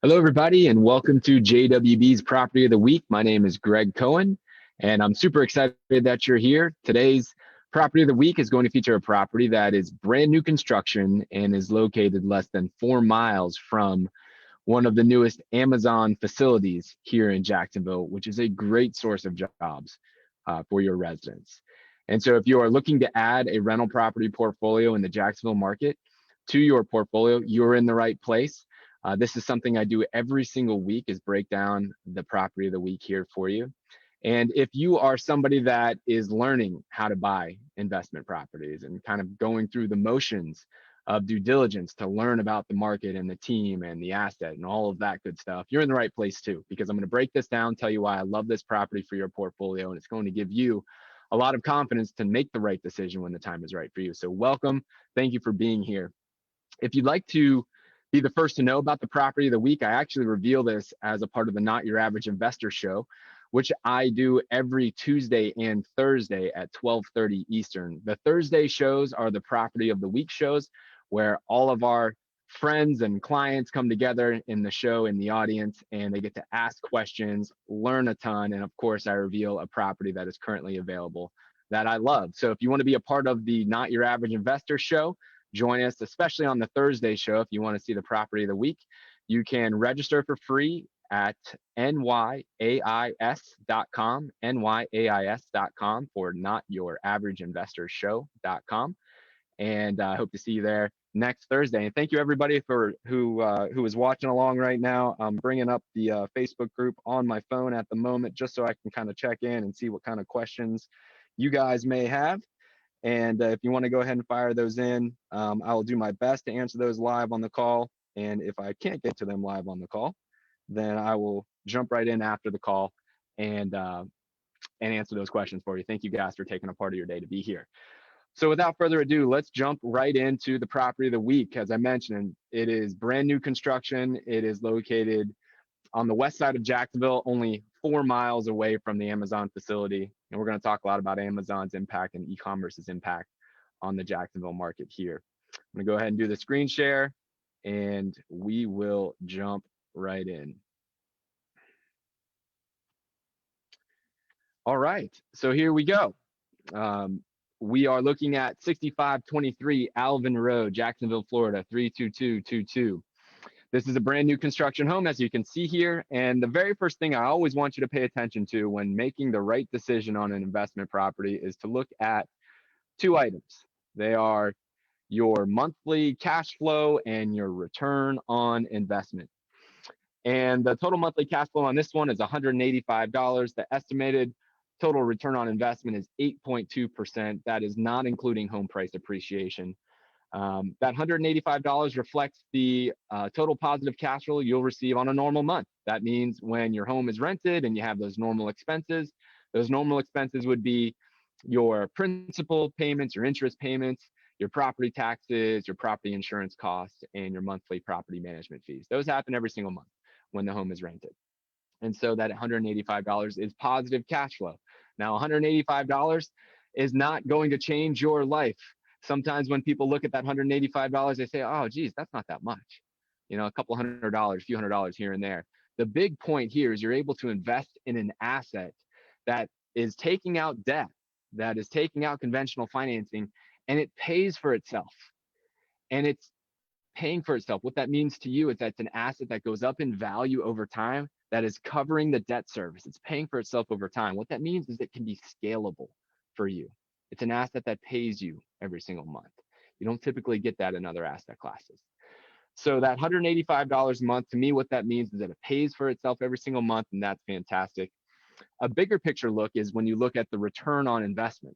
Hello, everybody, and welcome to JWB's Property of the Week. My name is Greg Cohen, and I'm super excited that you're here. Today's Property of the Week is going to feature a property that is brand new construction and is located less than 4 miles from one of the newest Amazon facilities here in Jacksonville, which is a great source of jobs for your residents. And so if you are looking to add a rental property portfolio in the Jacksonville market to your portfolio, you're in the right place. This is something I do every single week, is break down the property of the week here for you. And if you are somebody that is learning how to buy investment properties and kind of going through the motions of due diligence to learn about the market and the team and the asset and all of that good stuff, you're in the right place too, because I'm going to break this down, tell you why I love this property for your portfolio, and it's going to give you a lot of confidence to make the right decision when the time is right for you. So welcome. Thank you for being here. If you'd like to be the first to know about the property of the week, I actually reveal this as a part of the Not Your Average Investor show, which I do every Tuesday and Thursday at 12:30 Eastern. The Thursday shows are the property of the week shows, where all of our friends and clients come together in the show, in the audience, and they get to ask questions, learn a ton, and of course, I reveal a property that is currently available that I love. So if you want to be a part of the Not Your Average Investor show, join us, especially on the Thursday show. If you want to see the property of the week, you can register for free at nyais.com, nyais.com, for notyouraverageInvestorShow.com. And I hope to see you there next Thursday. And thank you, everybody, for who is watching along right now. I'm bringing up the Facebook group on my phone at the moment, just so I can kind of check in and see what kind of questions you guys may have. And if you want to go ahead and fire those in, I will do my best to answer those live on the call. And if I can't get to them live on the call, then I will jump right in after the call and answer those questions for you. Thank you guys for taking a part of your day to be here. So without further ado, let's jump right into the property of the week. As I mentioned, it is brand new construction. It is located on the west side of Jacksonville, only 4 miles away from the Amazon facility. And we're going to talk a lot about Amazon's impact and e-commerce's impact on the Jacksonville market here. I'm going to go ahead and do the screen share, and we will jump right in. All right, so here we go. We are looking at 6523 Alvin Rd, Jacksonville, Florida, 32222. This is a brand new construction home, as you can see here. And the very first thing I always want you to pay attention to when making the right decision on an investment property is to look at 2 items. They are your monthly cash flow and your return on investment. And the total monthly cash flow on this one is $185. The estimated total return on investment is 8.2%. That is not including home price appreciation. That $185 reflects the total positive cash flow you'll receive on a normal month. That means when your home is rented and you have those normal expenses would be your principal payments, your interest payments, your property taxes, your property insurance costs, and your monthly property management fees. Those happen every single month when the home is rented. And so that $185 is positive cash flow. Now, $185 is not going to change your life. Sometimes when people look at that $185, they say, oh, geez, that's not that much. You know, a couple $100, a few $100 here and there. The big point here is you're able to invest in an asset that is taking out debt, that is taking out conventional financing, and it pays for itself. And it's paying for itself. What that means to you is that's an asset that goes up in value over time, that is covering the debt service. It's paying for itself over time. What that means is it can be scalable for you. It's an asset that pays you every single month. You don't typically get that in other asset classes. So that $185 a month, to me, what that means is that it pays for itself every single month, and that's fantastic. A bigger picture look is when you look at the return on investment.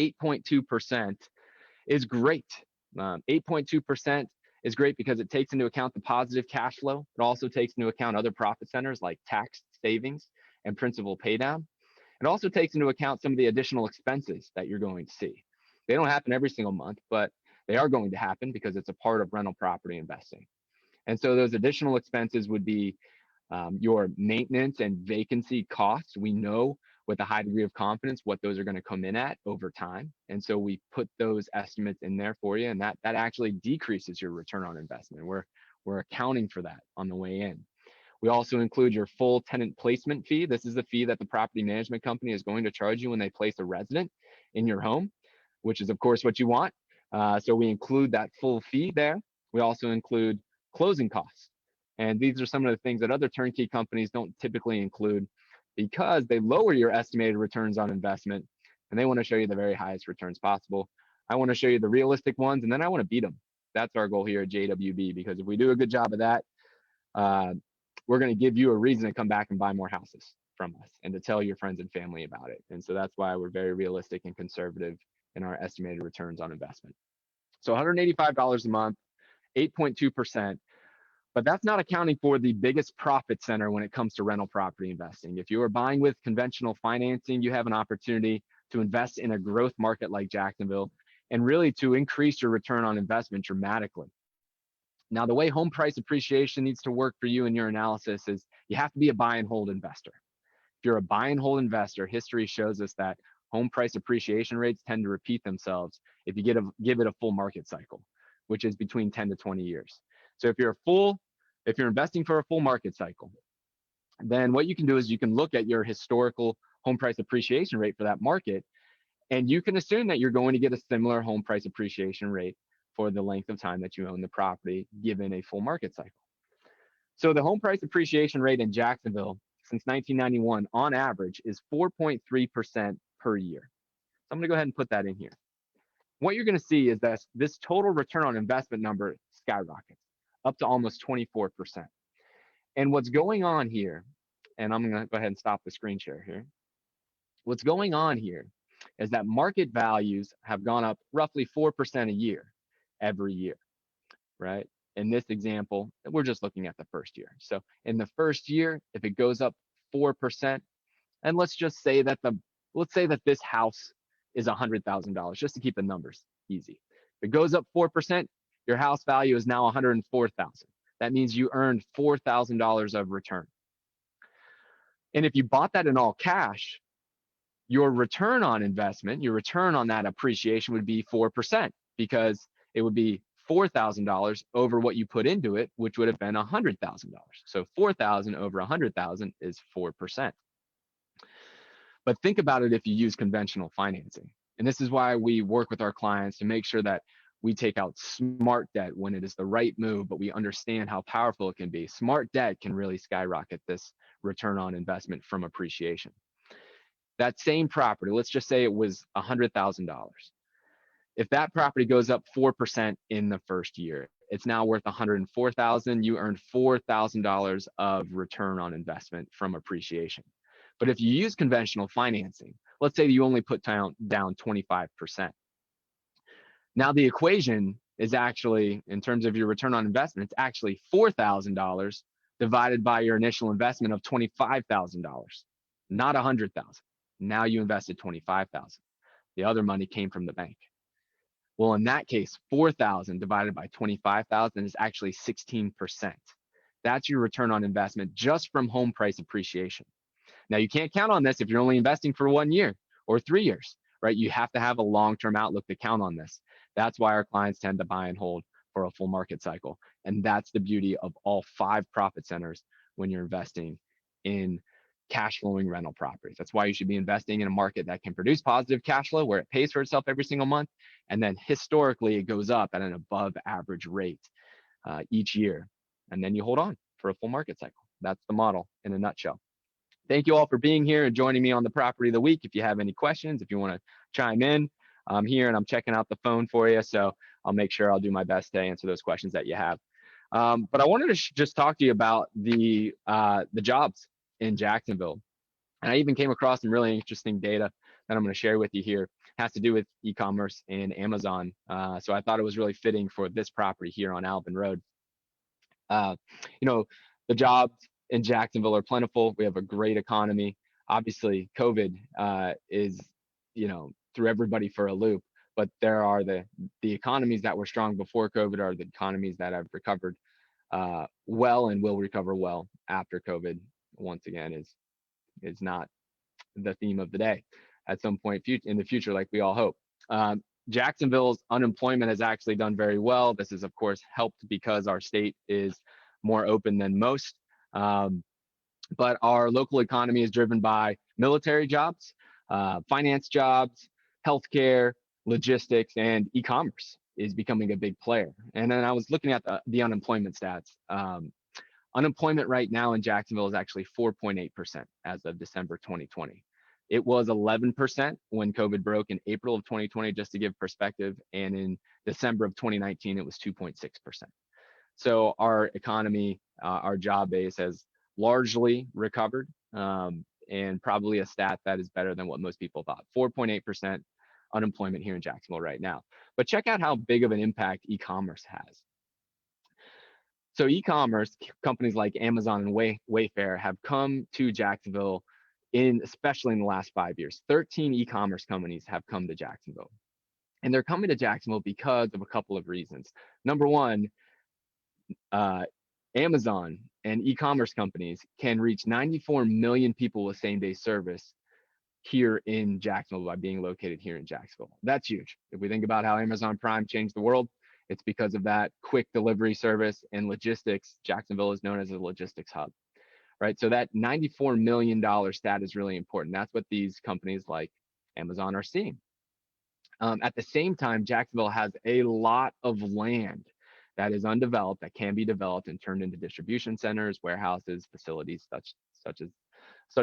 8.2% is great. 8.2% is great because it takes into account the positive cash flow. It also takes into account other profit centers like tax savings and principal paydown. It also takes into account some of the additional expenses that you're going to see. They don't happen every single month, but they are going to happen because it's a part of rental property investing. And so those additional expenses would be your maintenance and vacancy costs. We know with a high degree of confidence what those are going to come in at over time. And so we put those estimates in there for you, and that actually decreases your return on investment. We're accounting for that on the way in. We also include your full tenant placement fee. This is the fee that the property management company is going to charge you when they place a resident in your home, which is of course what you want. So we include that full fee there. We also include closing costs. And these are some of the things that other turnkey companies don't typically include because they lower your estimated returns on investment and they want to show you the very highest returns possible. I want to show you the realistic ones, and then I want to beat them. That's our goal here at JWB, because if we do a good job of that, we're going to give you a reason to come back and buy more houses from us and to tell your friends and family about it. And so that's why we're very realistic and conservative in our estimated returns on investment. So $185 a month, 8.2%. But that's not accounting for the biggest profit center when it comes to rental property investing. If you are buying with conventional financing, you have an opportunity to invest in a growth market like Jacksonville and really to increase your return on investment dramatically. Now, the way home price appreciation needs to work for you in your analysis is you have to be a buy and hold investor. If you're a buy and hold investor, history shows us that home price appreciation rates tend to repeat themselves if you give it a full market cycle, which is between 10 to 20 years. So if you're investing for a full market cycle, then what you can do is you can look at your historical home price appreciation rate for that market, and you can assume that you're going to get a similar home price appreciation rate for the length of time that you own the property, given a full market cycle. So the home price appreciation rate in Jacksonville since 1991 on average is 4.3% per year. So I'm going to go ahead and put that in here. What you're going to see is that this total return on investment number skyrockets up to almost 24%. And what's going on here, and I'm going to go ahead and stop the screen share here. What's going on here is that market values have gone up roughly 4% a year every year, right? In this example, we're just looking at the first year. So in the first year, if it goes up 4%, and let's say that this house is $100,000, just to keep the numbers easy. If it goes up 4%, your house value is now $104,000. That means you earned $4,000 of return. And if you bought that in all cash, your return on investment, your return on that appreciation would be 4%, because it would be $4,000 over what you put into it, which would have been $100,000. So 4,000 over 100,000 is 4%. But think about it if you use conventional financing. And this is why we work with our clients to make sure that we take out smart debt when it is the right move, but we understand how powerful it can be. Smart debt can really skyrocket this return on investment from appreciation. That same property, let's just say it was $100,000. If that property goes up 4% in the first year, it's now worth $104,000. You earned $4,000 of return on investment from appreciation. But if you use conventional financing, let's say you only put down 25%. Now the equation is actually, in terms of your return on investment, it's actually $4,000 divided by your initial investment of $25,000, not $100,000. Now you invested $25,000. The other money came from the bank. Well, in that case, 4,000 divided by 25,000 is actually 16%. That's your return on investment just from home price appreciation. Now, you can't count on this if you're only investing for 1 year or 3 years, right? You have to have a long-term outlook to count on this. That's why our clients tend to buy and hold for a full market cycle. And that's the beauty of all 5 profit centers when you're investing in cash flowing rental properties. That's why you should be investing in a market that can produce positive cash flow, where it pays for itself every single month. And then historically, it goes up at an above average rate each year. And then you hold on for a full market cycle. That's the model in a nutshell. Thank you all for being here and joining me on the Property of the Week. If you have any questions, if you want to chime in, I'm here and I'm checking out the phone for you. So I'll make sure I'll do my best to answer those questions that you have. But I wanted to just talk to you about the jobs in Jacksonville. And I even came across some really interesting data that I'm going to share with you here. It has to do with e-commerce and Amazon. So I thought it was really fitting for this property here on Alvin Rd. The jobs in Jacksonville are plentiful. We have a great economy. Obviously, COVID is, threw everybody for a loop. But there are the economies that were strong before COVID are the economies that have recovered well and will recover well after COVID. Once again, is not the theme of the day at some point in the future, like we all hope. Jacksonville's unemployment has actually done very well. This is, of course, helped because our state is more open than most. But our local economy is driven by military jobs, finance jobs, healthcare, logistics, and e-commerce is becoming a big player. And then I was looking at the unemployment stats. Unemployment right now in Jacksonville is actually 4.8% as of December 2020. It was 11% when COVID broke in April of 2020, just to give perspective. And in December of 2019, it was 2.6%. So our economy, our job base has largely recovered, and probably a stat that is better than what most people thought. 4.8% unemployment here in Jacksonville right now. But check out how big of an impact e-commerce has. So e-commerce companies like Amazon and Wayfair have come to Jacksonville especially in the last 5 years. 13 e-commerce companies have come to Jacksonville. And they're coming to Jacksonville because of a couple of reasons. Number one, Amazon and e-commerce companies can reach 94 million people with same-day service here in Jacksonville by being located here in Jacksonville. That's huge. If we think about how Amazon Prime changed the world, it's because of that quick delivery service and logistics. Jacksonville is known as a logistics hub, right? So that $94 million stat is really important. That's what these companies like Amazon are seeing. At the same time, Jacksonville has a lot of land that is undeveloped, that can be developed and turned into distribution centers, warehouses, facilities such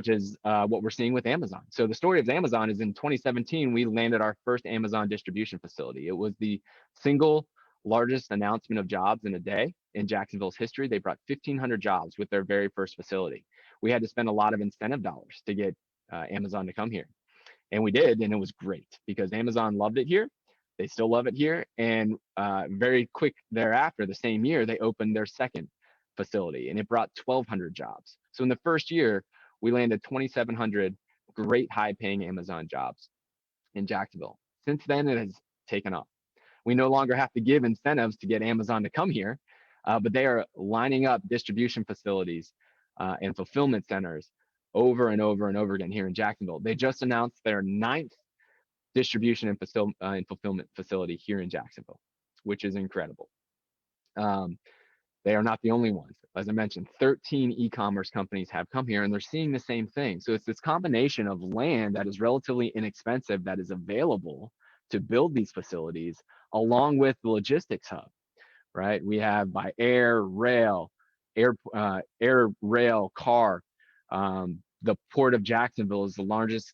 as what we're seeing with Amazon. So the story of Amazon is in 2017, we landed our first Amazon distribution facility. It was the single largest announcement of jobs in a day in Jacksonville's history. They brought 1,500 jobs with their very first facility. We had to spend a lot of incentive dollars to get Amazon to come here. And we did, and it was great because Amazon loved it here. They still love it here. And very quick thereafter, the same year, they opened their second facility, and it brought 1,200 jobs. So in the first year, we landed 2,700 great high-paying Amazon jobs in Jacksonville. Since then, it has taken off. We no longer have to give incentives to get Amazon to come here, but they are lining up distribution facilities and fulfillment centers over and over and over again here in Jacksonville. They just announced their 9th distribution and fulfillment facility here in Jacksonville, which is incredible. They are not the only ones. As I mentioned, 13 e-commerce companies have come here, and they're seeing the same thing. So it's this combination of land that is relatively inexpensive that is available to build these facilities, along with the logistics hub, right? We have by air, rail, car. The port of Jacksonville is the largest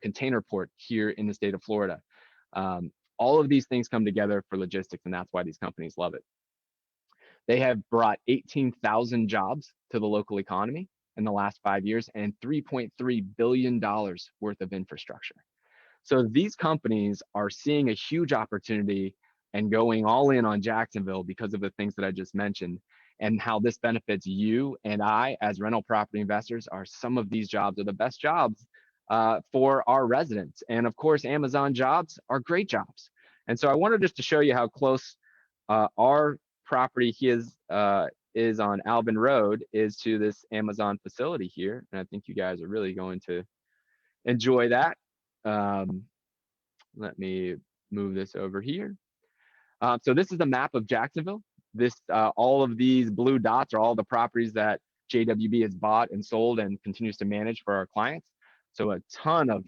container port here in the state of Florida. All of these things come together for logistics, and that's why these companies love it. They have brought 18,000 jobs to the local economy in the last 5 years and $3.3 billion worth of infrastructure. So these companies are seeing a huge opportunity and going all in on Jacksonville because of the things that I just mentioned, and how this benefits you and I as rental property investors. Are some of these jobs are the best jobs for our residents. And of course, Amazon jobs are great jobs. And so I wanted just to show you how close our property is on Alvin Road is to this Amazon facility here. And I think you guys are really going to enjoy that. Let me move this over here. So this is a map of Jacksonville. This all of these blue dots are all the properties that JWB has bought and sold and continues to manage for our clients. So a ton of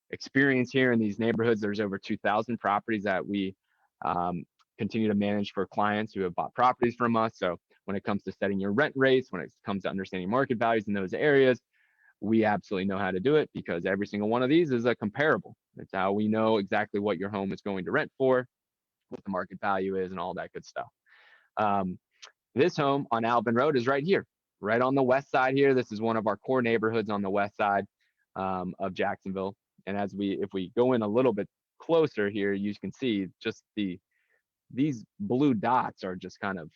experience here in these neighborhoods. There's over 2,000 properties that we continue to manage for clients who have bought properties from us. So when it comes to setting your rent rates, when it comes to understanding market values in those areas, we absolutely know how to do it, because every single one of these is a comparable. It's how we know exactly what your home is going to rent for, what the market value is, and all that good stuff. This home on Alvin Road is right here, right on the west side here. This is one of our core neighborhoods on the west side of Jacksonville. And if we go in a little bit closer here, you can see just these blue dots are just kind of,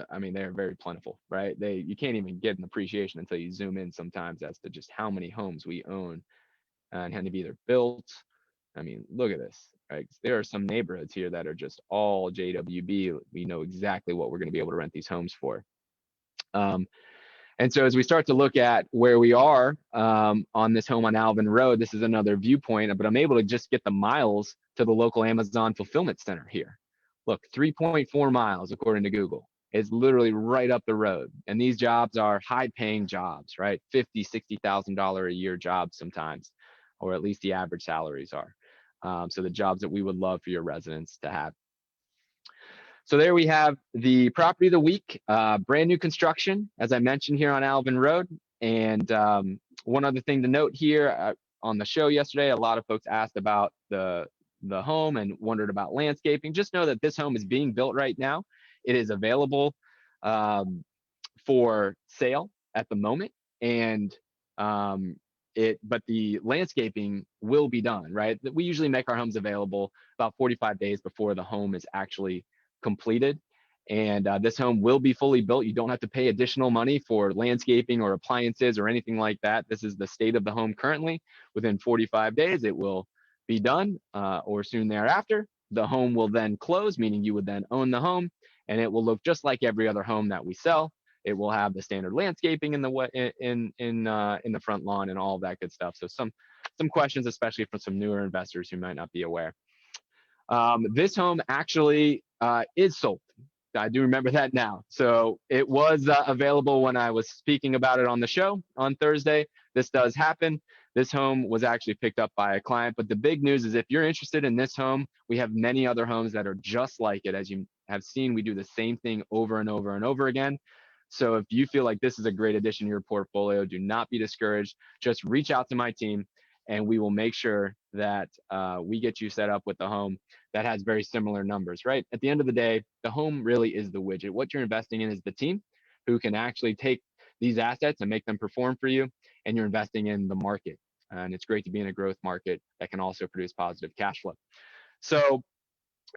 I mean, they're very plentiful, right? You can't even get an appreciation until you zoom in sometimes as to just how many homes we own and have either built. I mean, look at this, right? There are some neighborhoods here that are just all JWB. We know exactly what we're going to be able to rent these homes for. And And so as we start to look at where we are on this home on Alvin Road, this is another viewpoint, but I'm able to just get the miles to the local Amazon fulfillment center here. Look, 3.4 miles according to Google. It's literally right up the road. And these jobs are high paying jobs, right? $50,000, $60,000 a year jobs sometimes, or at least the average salaries are. So the jobs that we would love for your residents to have. So there we have the property of the week, brand new construction, as I mentioned here on Alvin Road. And one other thing to note here on the show yesterday, a lot of folks asked about the home and wondered about landscaping. Just know that this home is being built right now. It is available for sale at the moment, and but the landscaping will be done, right? We usually make our homes available about 45 days before the home is actually completed. And this home will be fully built. You don't have to pay additional money for landscaping or appliances or anything like that. This is the state of the home currently. Within 45 days, it will be done or soon thereafter. The home will then close, meaning you would then own the home, and it will look just like every other home that we sell. It will have the standard landscaping in the front lawn and all of that good stuff. So some questions, especially from some newer investors who might not be aware. This home actually is sold. I do remember that now. So it was available when I was speaking about it on the show on Thursday. This does happen. This home was actually picked up by a client. But the big news is if you're interested in this home, we have many other homes that are just like it. As you have seen, we do the same thing over and over and over again. So if you feel like this is a great addition to your portfolio, do not be discouraged. Just reach out to my team and we will make sure that we get you set up with the home that has very similar numbers, right? At the end of the day, the home really is the widget. What you're investing in is the team who can actually take these assets and make them perform for you, and you're investing in the market. And it's great to be in a growth market that can also produce positive cash flow. So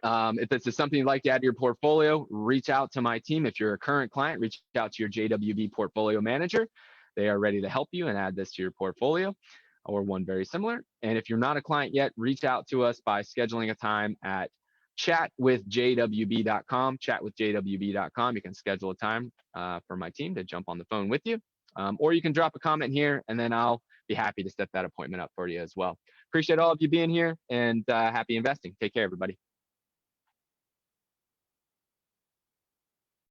if this is something you'd like to add to your portfolio, reach out to my team. If you're a current client, reach out to your JWB portfolio manager. They are ready to help you and add this to your portfolio or one very similar. And if you're not a client yet, reach out to us by scheduling a time at chatwithjwb.com, chatwithjwb.com. You can schedule a time for my team to jump on the phone with you, or you can drop a comment here and then I'll be happy to set that appointment up for you as well. Appreciate all of you being here and happy investing. Take care, everybody.